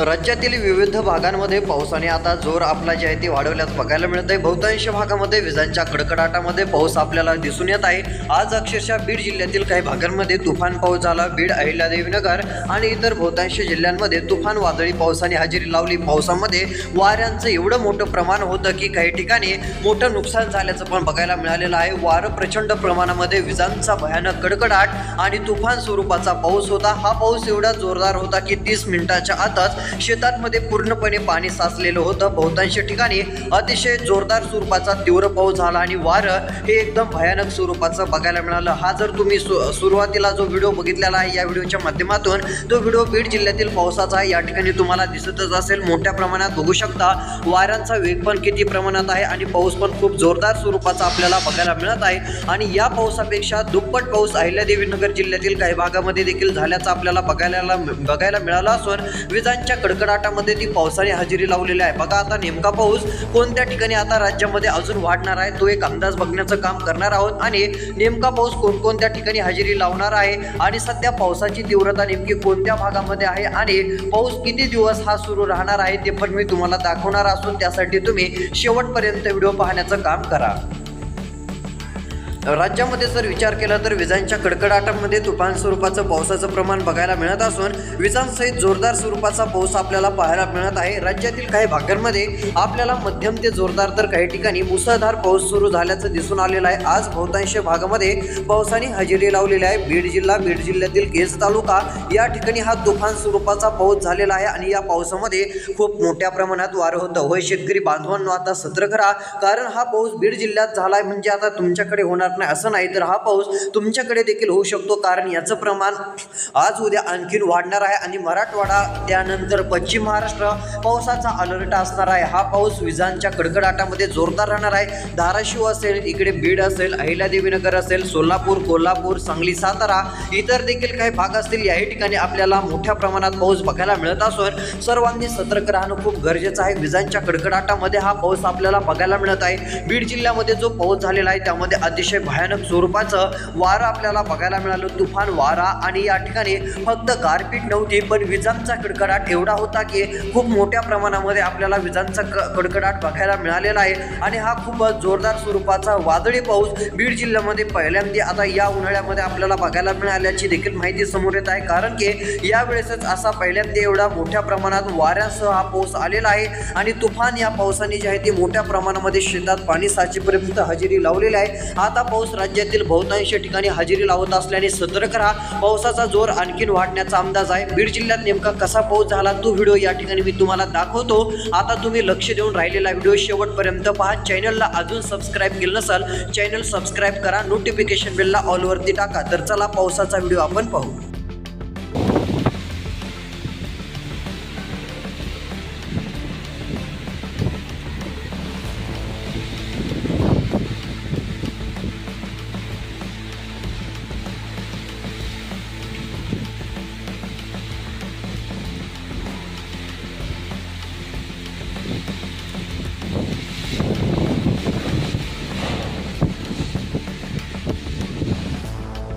राज्यातील विविध भागांमध्ये पावसाने आता जोर आपला जे आहे ते वाढवल्यास बघायला मिळत आहे। बहुतांश भागामध्ये विजांच्या कडकडाटामध्ये पाऊस आपल्याला दिसून येत आहे। आज अक्षरशः बीड जिल्ह्यातील काही भागांमध्ये तुफान पाऊस झाला। बीड, अहिल्यादेवीनगर आणि इतर बहुतांश जिल्ह्यांमध्ये तुफान वादळी पावसाने हजेरी लावली। पावसामध्ये वाऱ्यांचं एवढं मोठं प्रमाण होतं की काही ठिकाणी मोठं नुकसान झाल्याचं पण बघायला मिळालेलं आहे। वारं प्रचंड प्रमाणामध्ये, विजांचा भयानक कडकडाट आणि तुफान स्वरूपाचा पाऊस होता। हा पाऊस एवढा जोरदार होता की 30 मिनिटाच्या आतच शेतांमध्ये पूर्णपणे पाणी साचलेलं होतं। बहुतांश ठिकाणी अतिशय जोरदार स्वरूपाचा तीव्र पाऊस झाला आणि वारं हे एकदम भयानक स्वरूपाचं बघायला मिळालं। हा जर तुम्ही सुरुवातीला जो व्हिडिओ बघितलेला आहे या व्हिडिओच्या माध्यमातून, तो व्हिडिओ बीड जिल्ह्यातील पावसाचा आहे। या ठिकाणी तुम्हाला दिसतच असेल, मोठ्या प्रमाणात बघू शकता वाऱ्यांचा वेग पण किती प्रमाणात आहे आणि पाऊस पण खूप जोरदार स्वरूपाचा आपल्याला बघायला मिळत आहे। आणि या पावसापेक्षा दुप्पट पाऊस अहिल्यादेवीनगर जिल्ह्यातील काही भागामध्ये देखील झाल्याचं आपल्याला बघायला मिळालं असून विजांच्या कडकडाटामध्ये ती पावसाने हजेरी लावलेली आहे। बघा आता नेमका पाऊस कोणत्या ठिकाणी आता राज्यामध्ये अजून वाढणार आहे तो एक अंदाज बघण्याचं काम करणार आहोत आणि नेमका पाऊस कोणकोणत्या ठिकाणी हजेरी लावणार आहे आणि सध्या पावसाची तीव्रता नेमकी कोणत्या भागामध्ये आहे आणि पाऊस किती दिवस हा सुरू राहणार आहे ते पण मी तुम्हाला दाखवणार असून त्यासाठी तुम्ही शेवटपर्यंत व्हिडिओ पाहण्याचं काम करा। राज्यामध्ये जर विचार केला तर विजांच्या कडकडाटामध्ये तुफान स्वरूपाचं पावसाचं प्रमाण बघायला मिळत असून विजांसहित जोरदार स्वरूपाचा पाऊस आपल्याला पाहायला मिळत आहे। राज्यातील काही भागांमध्ये आपल्याला मध्यम ते जोरदार तर काही ठिकाणी मुसळधार पाऊस सुरू झाल्याचं दिसून आलेलं आहे। आज बहुतांश भागामध्ये पावसाने हजेरी लावलेली आहे। बीड जिल्ह्यातील केज तालुका या ठिकाणी हा तुफान स्वरूपाचा पाऊस झालेला आहे आणि या पावसामध्ये खूप मोठ्या प्रमाणात वारं होतं। होय शेतकरी बांधवांनो, आता सतर्क राहा, कारण हा पाऊस बीड जिल्ह्यात झालाय म्हणजे आता तुमच्याकडे होणार नाही असं नाही, तर हा पाऊस तुमच्याकडे देखील होऊ शकतो, कारण याचं प्रमाण आज उद्या आणखीन वाढणार आहे आणि मराठवाडा त्यानंतर पश्चिम महाराष्ट्र पावसाचा अलर्ट असणार आहे। हा पाऊस विजांच्या कडकडाटामध्ये जोरदार राहणार आहे। धाराशिव असेल, इकडे बीड असेल, अहिल्यादेवीनगर असेल, सोलापूर, कोल्हापूर, सांगली, सातारा, इतर देखील काही भाग असतील, याही ठिकाणी आपल्याला मोठ्या प्रमाणात पाऊस बघायला मिळत असून सर्वांनी सतर्क राहणं खूप गरजेचं आहे। विजांच्या कडकडाटामध्ये हा पाऊस आपल्याला बघायला मिळत आहे। बीड जिल्ह्यामध्ये जो पाऊस झालेला आहे त्यामध्ये अतिशय भयानक स्वरूपाचं वारं आपल्याला बघायला मिळालं, तुफान वारा, आणि या ठिकाणी फक्त गारपीट नव्हती पण विजांचा कडकडाट एवढा होता की खूप मोठ्या प्रमाणामध्ये आपल्याला विजांचा कडकडाट बघायला मिळालेला आहे। आणि हा खूप जोरदार स्वरूपाचा वादळी पाऊस बीड जिल्ह्यामध्ये पहिल्यांदा आता या उन्हाळ्यामध्ये आपल्याला बघायला मिळाल्याची देखील माहिती समोर येत आहे, कारण की यावेळेसच असा पहिल्यांदा एवढा मोठ्या प्रमाणात वाऱ्यासह हा पाऊस आलेला आहे आणि तुफान या पावसाने जे आहे ते मोठ्या प्रमाणामध्ये शेतात पाणी साचेपर्यंत हजेरी लावलेली आहे। आता पाऊस राज्यातील बहुतांश ठिकाणी हजेरी लावत असल्याने सतर्क राहा, पावसाचा जोर आणखीन वाढण्याचा अंदाज आहे। बीड जिल्ह्यात नेमका कसा पाऊस झाला तो व्हिडिओ या ठिकाणी मी तुम्हाला दाखवतो। आता तुम्ही लक्ष देऊन राहिलेला व्हिडिओ शेवटपर्यंत पहा। चॅनलला अजून सबस्क्राईब केलं नसेल, चॅनल सबस्क्राईब करा, नोटिफिकेशन बेलला ऑल वरती टाका। तर चला पावसाचा व्हिडिओ आपण पाहू।